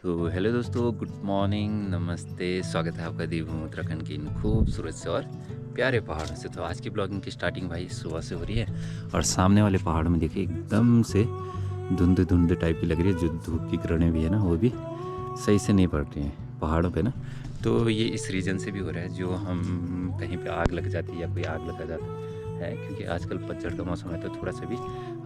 तो हेलो दोस्तों, good morning, नमस्ते। स्वागत है आपका देवभूमि उत्तराखंड के इन खूबसूरत से और प्यारे पहाड़ों से। तो आज की ब्लॉगिंग की स्टार्टिंग भाई सुबह से हो रही है और सामने वाले पहाड़ों में देखिए एकदम से धुंध धुंध टाइप की लग रही है। जो धूप की किरणें भी है ना, वो भी सही से नहीं पड़ रही हैं पहाड़ों पे ना। तो ये इस रीजन से भी हो रहा है, जो हम कहीं पे आग लग जाती है या कोई आग लगा जाता है, क्योंकि आजकल पतझड़ का मौसम है, तो थोड़ा सा भी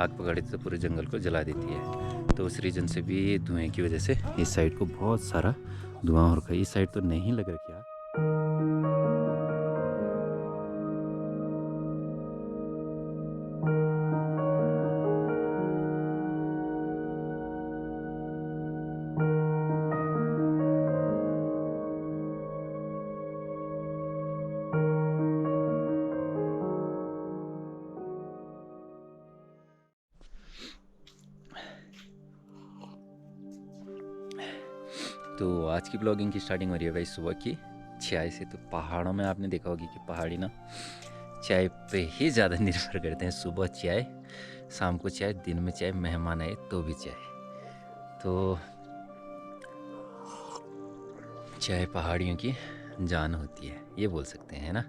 आग पकड़ती तो पूरे जंगल को जला देती है। तो उस रीजन से भी धुएं की वजह से इस साइड को बहुत सारा धुआं हो रखा है। इस साइड तो नहीं लग रखी आग। तो आज की ब्लॉगिंग की स्टार्टिंग हो रही है भाई सुबह की चाय से। तो पहाड़ों में आपने देखा होगी कि पहाड़ी ना चाय पे ही ज़्यादा निर्भर करते हैं। सुबह चाय, शाम को चाय, दिन में चाय, मेहमान आए तो भी चाय। तो चाय पहाड़ियों की जान होती है, ये बोल सकते हैं ना।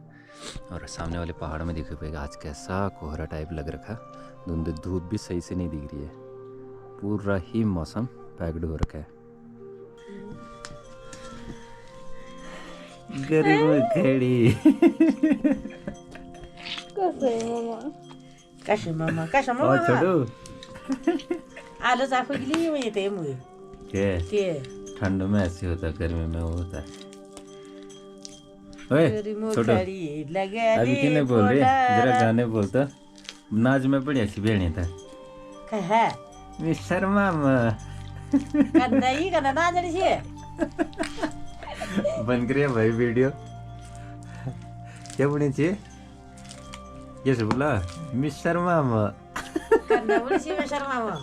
और सामने वाले पहाड़ों में देखो भाई आज कैसा कोहरा टाइप लग रखा, धूप भी सही से नहीं दिख रही है, पूरा ही मौसम पैक्ड हो रखा है। गरीब खड़ी Kasih mama, kasih और mama. छोटू Ada siapa gili mau nyete mu? क्या Cie. ठंड में ऐसे होता है, गर्मी में वो होता है। ओए Terima छोटू, kasih. Lagi अभी किने ada बोल रही है, जरा pola. गाने बोलता। नाच में बढ़िया सी भेड़िया था Kah? मिस्टर मामा। Kan dai kan ada jadi sih. बन कर भाई वीडियो क्या बोलनी चाहिए, ये से बोला मिस्टर मामा। Kan dah boleh sih besar mama.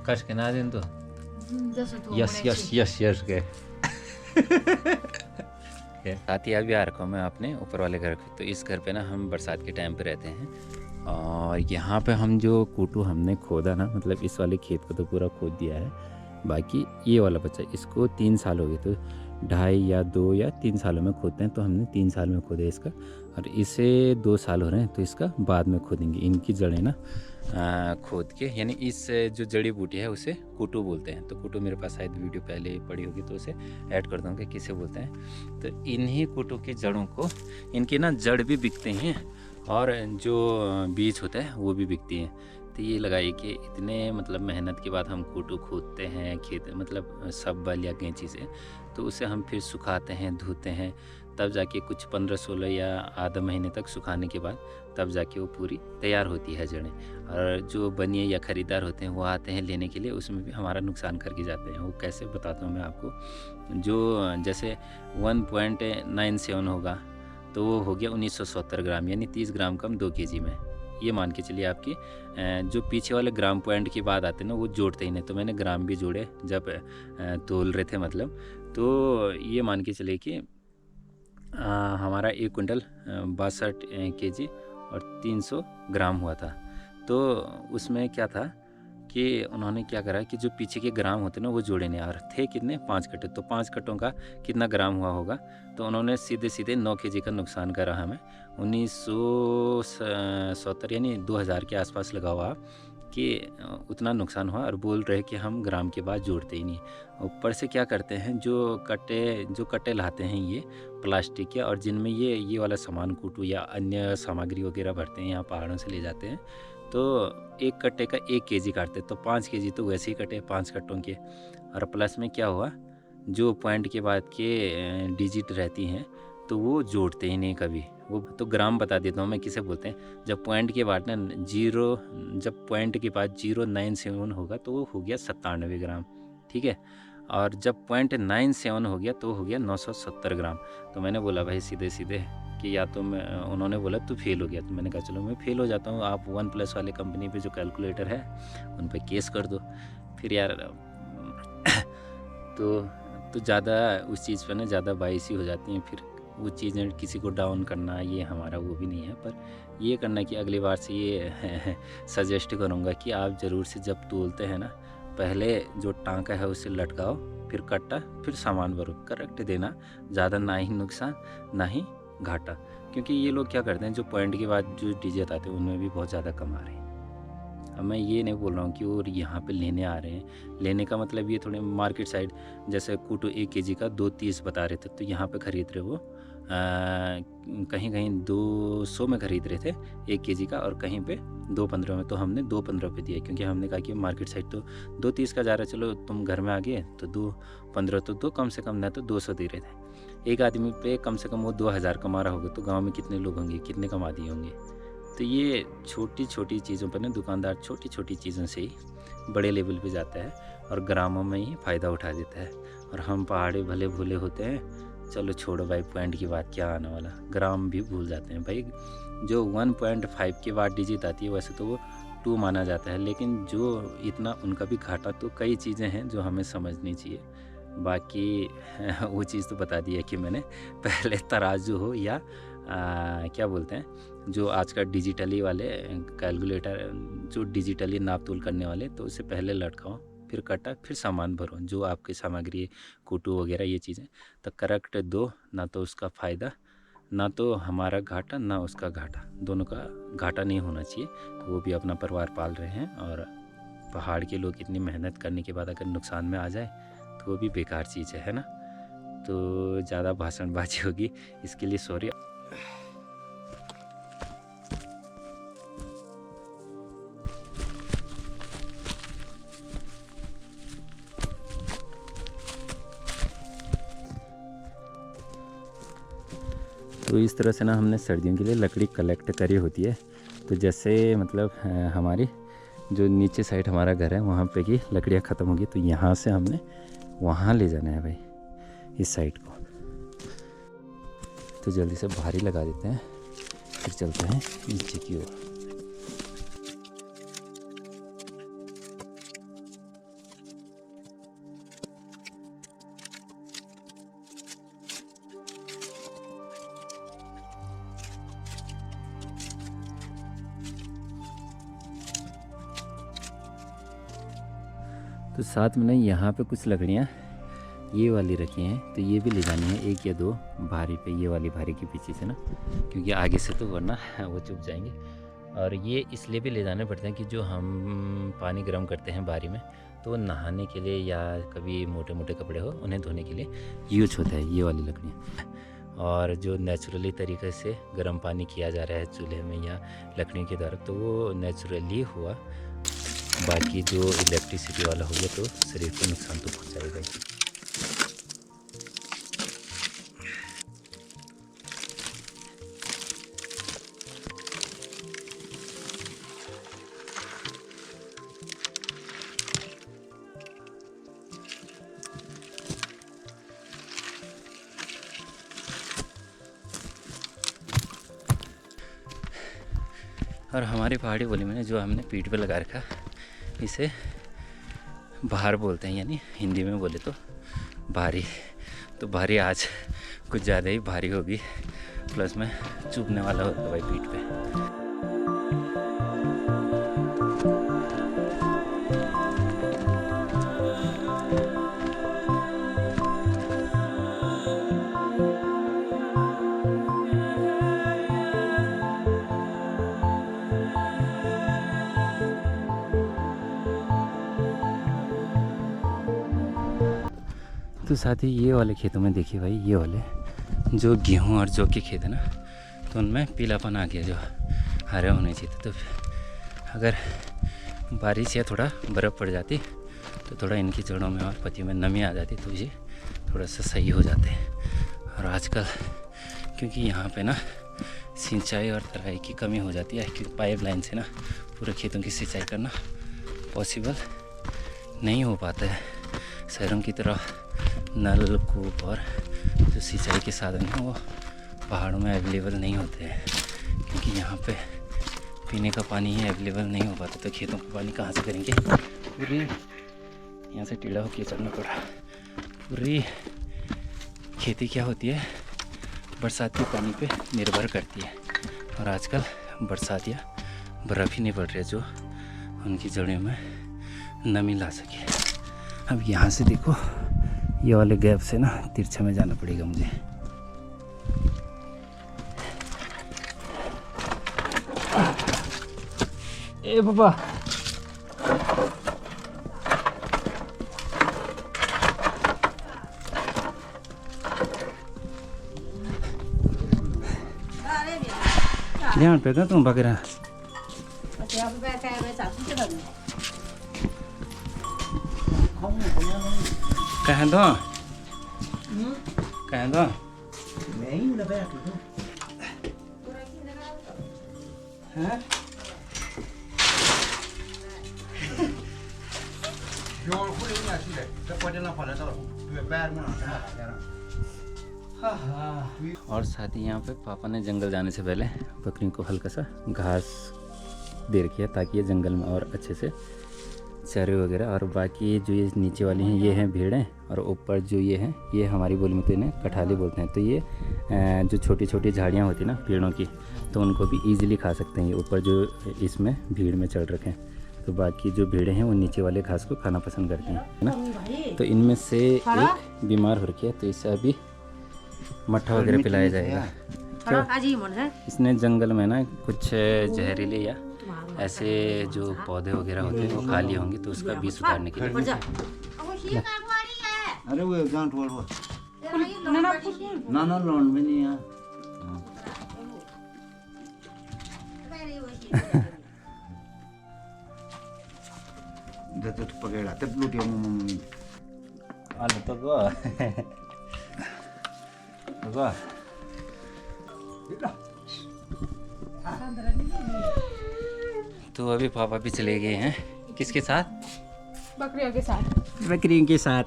कश के ना दिन तो यस यस यस यस के साथ ही अभी आ रखा हूँ मैं अपने ऊपर वाले घर पे। तो इस घर पे ना हम बरसात के टाइम पे रहते हैं और यहाँ पे हम जो कूटू हमने खोदा ना, मतलब इस वाले खेत को तो पूरा खोद दिया है। बाकी ये वाला बच्चा, इसको 3 साल हो गए, तो 2.5 या 2 या 3 सालों में खोदते हैं। तो हमने 3 साल में खोदा इसका, और इसे 2 साल हो रहे हैं, तो इसका बाद में खोदेंगे। इनकी जड़ें ना खोद के, यानी इस जो जड़ी बूटी है उसे कूटू बोलते हैं। तो कूटू मेरे पास शायद वीडियो पहले ही पड़ी होगी, तो उसे ऐड कर दूँगा किसे बोलते हैं। तो इन्हीं कूटू की जड़ों को, इनके ना जड़ भी बिकते हैं और जो बीज होता है वो भी बिकती हैं। तो ये लगाइए कि इतने मतलब मेहनत के बाद हम कूटू खोदते हैं खेत, मतलब सब बल या कैंची से, तो उसे हम फिर सुखाते हैं, धोते हैं, तब जाके कुछ 15-16 या आधा महीने तक सुखाने के बाद तब जाके वो पूरी तैयार होती है जड़ें। और जो बनिए या ख़रीदार होते हैं वो आते हैं लेने के लिए, उसमें भी हमारा नुकसान करके जाते हैं। वो कैसे बताता हूँ मैं आपको। जो जैसे 1.97 होगा तो वो हो गया 1970 ग्राम, यानी 30 ग्राम कम 2 केजी में। ये मान के चलिए आपकी जो पीछे वाले ग्राम पॉइंट की बात आते हैं ना, वो जोड़ते ही नहीं। तो मैंने ग्राम भी जोड़े जब तोल रहे थे, मतलब। तो ये मान के चलिए कि हमारा 1 कुंटल 62 केजी और 300 ग्राम हुआ था। तो उसमें क्या था कि उन्होंने क्या करा कि जो पीछे के ग्राम होते ना वो जोड़े नहीं, और थे कितने 5 कट्टे। तो 5 कट्टों का कितना ग्राम हुआ होगा, तो उन्होंने सीधे सीधे 9 केजी का नुकसान करा हमें। 1970 यानी 2000 के आसपास लगा हुआ कि उतना नुकसान हुआ, और बोल रहे कि हम ग्राम के बाद जोड़ते ही नहीं। ऊपर से क्या करते हैं, जो कट्टे लाते हैं ये प्लास्टिक के, और जिनमें ये वाला सामान कूटू या अन्य सामग्री वगैरह भरते हैं, यहाँ पहाड़ों से ले जाते हैं। तो एक कट्टे का 1 केजी काटते, तो 5 केजी तो वैसे ही कटे 5 कट्टों के। और प्लस में क्या हुआ, जो पॉइंट के बाद के डिजिट रहती हैं तो वो जोड़ते ही नहीं कभी। वो तो ग्राम बता देता हूँ मैं किसे बोलते हैं। जब पॉइंट के बाद ना जब पॉइंट के बाद 097 होगा तो वो हो गया 97 ग्राम, ठीक है। और जब 0.97 हो गया तो हो गया 970 ग्राम। तो मैंने बोला भाई सीधे सीधे कि या तो उन्होंने बोला तू फेल हो गया। तो मैंने कहा चलो मैं फेल हो जाता हूँ, आप OnePlus वाले कंपनी पे जो कैलकुलेटर है उन पे केस कर दो। फिर यार तो ज़्यादा उस चीज़ पर ना ज़्यादा बाइसी हो जाती हैं। फिर वो चीज़ें किसी को डाउन करना ये हमारा वो भी नहीं है, पर ये करना कि अगली बार से ये सजेस्ट करूँगा कि आप ज़रूर से जब तोलते हैं ना पहले जो टांका है उसे लटकाओ, फिर कट्टा, फिर सामान भरो। करेक्ट देना, ज़्यादा ना ही नुकसान ना ही घाटा। क्योंकि ये लोग क्या करते हैं, जो पॉइंट के बाद जो डीजे आते हैं उनमें भी बहुत ज़्यादा कमा रहे हैं। अब मैं ये नहीं बोल रहा हूँ कि वो यहाँ पे लेने आ रहे हैं। लेने का मतलब ये थोड़े मार्केट साइड, जैसे कूटू 1 kg का 230 बता रहे थे, तो यहाँ पे ख़रीद रहे वो कहीं कहीं 200 में ख़रीद रहे थे 1 kg का, और कहीं पे 215 में। तो हमने 215 पे दिया, क्योंकि हमने कहा कि मार्केट साइड तो 230 का जा रहा है, चलो तुम घर में आ गए तो 215 तो दो, कम से कम ना तो 200 दे रहे थे। एक आदमी पे कम से कम वो 2000 कमा रहा होगा, तो गाँव में कितने लोग होंगे, कितने कमा दिए होंगे। तो ये छोटी छोटी चीज़ों पर ना दुकानदार छोटी छोटी चीज़ों से ही बड़े लेवल पे जाता है, और ग्रामों में ही फ़ायदा उठा देता है। और हम पहाड़ी भले भूले होते हैं, चलो छोड़ो भाई, पॉइंट की बात क्या आने वाला, ग्राम भी भूल जाते हैं भाई। जो 1.5 के बाद डिजिट आती है वैसे तो वो 2 माना जाता है, लेकिन जो इतना उनका भी घाटा, तो कई चीज़ें हैं जो हमें समझनी चाहिए। बाकी वो चीज़ तो बता दी है कि मैंने, पहले तराजू हो या क्या बोलते हैं, जो आज का डिजिटली वाले कैलकुलेटर, जो डिजिटली नाप तोल करने वाले, तो उसे पहले लटकाओ, फिर कटा, फिर सामान भरो, जो आपकी सामग्री कूटू वगैरह ये चीज़ें, तो करेक्ट दो, ना तो उसका फ़ायदा, ना तो हमारा घाटा, ना उसका घाटा, दोनों का घाटा नहीं होना चाहिए। तो वो भी अपना परिवार पाल रहे हैं, और पहाड़ के लोग इतनी मेहनत करने के बाद अगर नुकसान में आ जाए तो वो भी बेकार चीज़ है ना। तो ज़्यादा भाषणबाजी होगी, इसके लिए सॉरी। तो इस तरह से ना हमने सर्दियों के लिए लकड़ी कलेक्ट करी होती है। तो जैसे मतलब हमारी जो नीचे साइड हमारा घर है वहाँ पे की लकड़ियाँ ख़त्म होगी, तो यहाँ से हमने वहाँ ले जाना है भाई, इस साइड को। तो जल्दी से भारी लगा देते हैं, फिर चलते हैं नीचे की ओर। तो साथ में ना यहाँ पे कुछ लकड़ियाँ ये वाली रखी हैं, तो ये भी ले जानी है, 1 या 2 भारी पे, ये वाली भारी के पीछे से ना, क्योंकि आगे से तो वरना वो चुप जाएंगे। और ये इसलिए भी ले जाने पड़ते हैं कि जो हम पानी गर्म करते हैं बारी में, तो नहाने के लिए या कभी मोटे मोटे कपड़े हो उन्हें धोने के लिए यूज होता है ये वाली लकड़ियाँ। और जो नेचुरली तरीके से गर्म पानी किया जा रहा है चूल्हे में या लकड़ियों के द्वारा, तो वो नेचुरली हुआ। बाकी जो इलेक्ट्रिसिटी वाला हो गया तो शरीर को नुकसान तो पहुँचाएगा ही। और हमारी पहाड़ी बोली में जो हमने पीठ पे लगा रखा, इसे भार बोलते हैं, यानी हिंदी में बोले तो भारी। तो भारी आज कुछ ज़्यादा ही भारी होगी, प्लस में चुभने वाला होगा भाई पीठ पे। तो साथ ही ये वाले खेतों में देखिए भाई, ये वाले जो गेहूं और जौ के खेत है ना, तो उनमें पीलापन आ गया, जो हरे होने चाहिए। तो अगर बारिश या थोड़ा बर्फ़ पड़ जाती तो थोड़ा इनकी जड़ों में और पत्तियों में नमी आ जाती, तो ये थोड़ा सा सही हो जाते हैं। और आजकल क्योंकि यहाँ पे ना सिंचाई और तराई की कमी हो जाती है, क्योंकि पाइपलाइन से ना पूरे खेतों की सिंचाई करना पॉसिबल नहीं हो पाता है। शहरों की तरह नल कूप और जो सिंचाई के साधन हैं वो पहाड़ों में अवेलेबल नहीं होते हैं, क्योंकि यहाँ पे पीने का पानी ही अवेलेबल नहीं हो पाता। तो खेतों का पानी कहाँ से करेंगे? पूरी यहाँ से टेढ़ा होकर चलना पड़ा। पूरी खेती क्या होती है, बरसात के पानी पे निर्भर करती है। और आजकल बरसात या बर्फ़ ही नहीं पड़ रही है जो उनकी जड़ों में नमी ला सके। अब यहाँ से देखो, ये वाले गैप से ना तिरछा में जाना पड़ेगा मुझे। ए बाबा, ध्यान पे था तुम बकरा। कहाँ दो कहाँ दो और साथ ही यहाँ पे पापा ने जंगल जाने से पहले बकरियों को हल्का सा घास दे रखी है ताकि ये जंगल में और अच्छे से चरे वगैरह। और बाकी जो ये नीचे वाली हैं ये हैं भेड़ें, और ऊपर जो ये हैं ये हमारी बोली में तो इन्हें कठाली बोलते हैं। तो ये जो छोटी छोटी झाड़ियाँ होती हैं ना पेड़ों की, तो उनको भी ईजिली खा सकते हैं ये ऊपर जो इसमें भीड़ में चढ़ रखे हैं। तो बाकी जो भेड़ें हैं वो नीचे वाले घास को खाना पसंद करती हैं, है ना। तो इनमें से एक बीमार हो रखी है, तो इसे अभी मट्ठा वगैरह पिलाया जाएगा। क्यों? इसने जंगल में ना कुछ जहरीले या ऐसे जो पौधे वगैरह होते हैं वो खा लिए होंगे, तो उसका बीज उतारने के लिए। अरे वो गांठ वाला ना ना लौंड में नहीं है। जब तक पकड़ा तब लूटिया मम्मी आलो तो गो गो तो अभी पापा भी चले गए हैं। किसके साथ? बकरियों के साथ। बकरियों के साथ।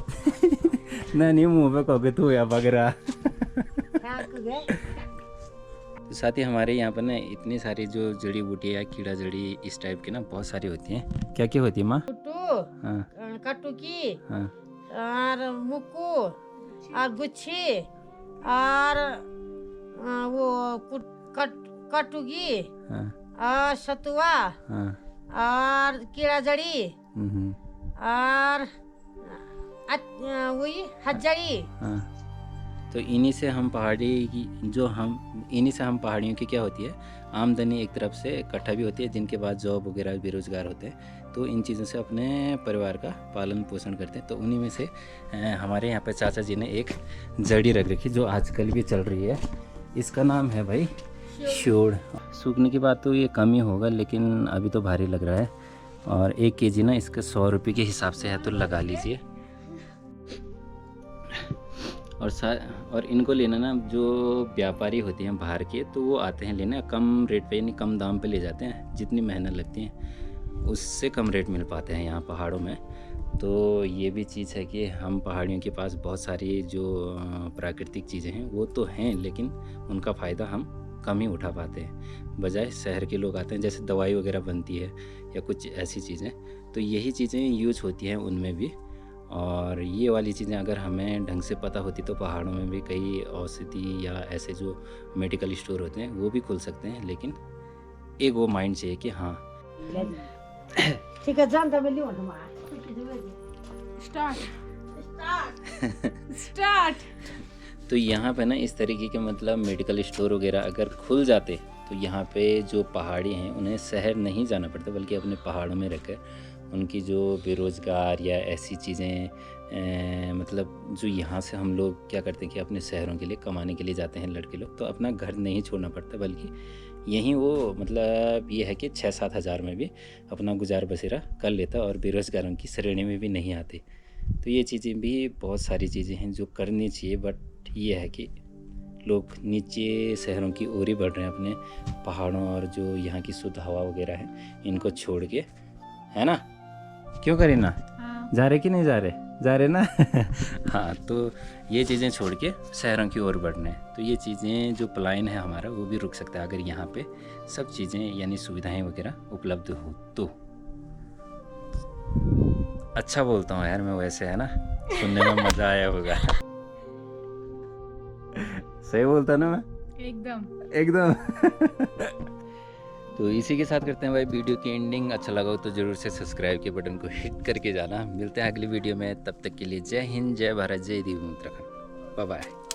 ना नहीं मुँह पे कहोगे तू या बकरा। तो साथ ही हमारे यहाँ पर ना इतनी सारी जो जड़ी बूटी या कीड़ा जड़ी इस टाइप की ना बहुत सारी होती हैं। क्या क्या होती है माँ? हाँ कटुकी हाँ और मुक्कू और गुच्छी और वो कटुकी हाँ और सतुआ हाँ और कीड़ा जड़ी और वही हजड़ी। हाँ। तो इन्हीं से हम पहाड़ियों की क्या होती है आमदनी एक तरफ से इकट्ठा भी होती है, जिनके बाद जॉब वगैरह बेरोजगार होते हैं, तो इन चीज़ों से अपने परिवार का पालन पोषण करते हैं। तो उन्हीं में से हमारे यहाँ पे चाचा जी ने एक जड़ी रख रखी जो आजकल भी चल रही है। इसका नाम है भाई शोड़। सूखने के बाद तो ये कम ही होगा, लेकिन अभी तो भारी लग रहा है। और 1 केजी ना इसका 100 रुपये के हिसाब से है, तो लगा लीजिए। और इनको लेना ना जो व्यापारी होते हैं बाहर के, तो वो आते हैं लेने कम रेट पे, यानी कम दाम पे ले जाते हैं। जितनी मेहनत लगती है उससे कम रेट मिल पाते हैं यहाँ पहाड़ों में। तो ये भी चीज़ है कि हम पहाड़ियों के पास बहुत सारी जो प्राकृतिक चीज़ें हैं वो तो हैं, लेकिन उनका फ़ायदा हम कम ही उठा पाते हैं। बजाय शहर के लोग आते हैं, जैसे दवाई वगैरह बनती है या कुछ ऐसी चीज़ें, तो यही चीज़ें यूज होती हैं उनमें भी। और ये वाली चीज़ें अगर हमें ढंग से पता होती तो पहाड़ों में भी कई औषधि या ऐसे जो मेडिकल स्टोर होते हैं वो भी खुल सकते हैं। लेकिन एक वो माइंड चाहिए कि हाँ ठीक है जानता मैं लियो स्टार्ट। तो यहाँ पे ना इस तरीके के मतलब मेडिकल स्टोर वगैरह अगर खुल जाते तो यहाँ पे जो पहाड़ी हैं उन्हें शहर नहीं जाना पड़ता, बल्कि अपने पहाड़ों में रहकर उनकी जो बेरोज़गार या ऐसी चीज़ें मतलब जो यहाँ से हम लोग क्या करते हैं कि अपने शहरों के लिए कमाने के लिए जाते हैं लड़के लोग, तो अपना घर नहीं छोड़ना पड़ता, बल्कि यहीं वो मतलब ये है कि 6-7 हज़ार में भी अपना गुजार बसेरा कर लेता और बेरोज़गारों की श्रेणी में भी नहीं आते। तो ये चीज़ें भी बहुत सारी चीज़ें हैं जो करनी चाहिए, बट ये है कि लोग नीचे शहरों की ओर ही बढ़ रहे हैं अपने पहाड़ों और जो यहाँ की शुद्ध हवा वगैरह है इनको छोड़ के, है ना? क्यों करीना? हाँ। जा रहे कि नहीं जा रहे ना? हाँ, तो ये चीज़ें छोड़ के शहरों की ओर बढ़ना है। तो ये चीज़ें जो पलायन है हमारा वो भी रुक सकता है अगर यहाँ पे सब चीज़ें यानी सुविधाएं वगैरह उपलब्ध हो तो। अच्छा बोलता हूँ यार मैं वैसे, है ना? सुनने में मज़ा आया होगा। सही बोलता ना मैं? एकदम। तो इसी के साथ करते हैं भाई वीडियो की एंडिंग। अच्छा लगा हो तो ज़रूर से सब्सक्राइब के बटन को हिट करके जाना। मिलते हैं अगली वीडियो में, तब तक के लिए जय हिंद, जय भारत, जय देवी उत्तराखंड। Bye bye.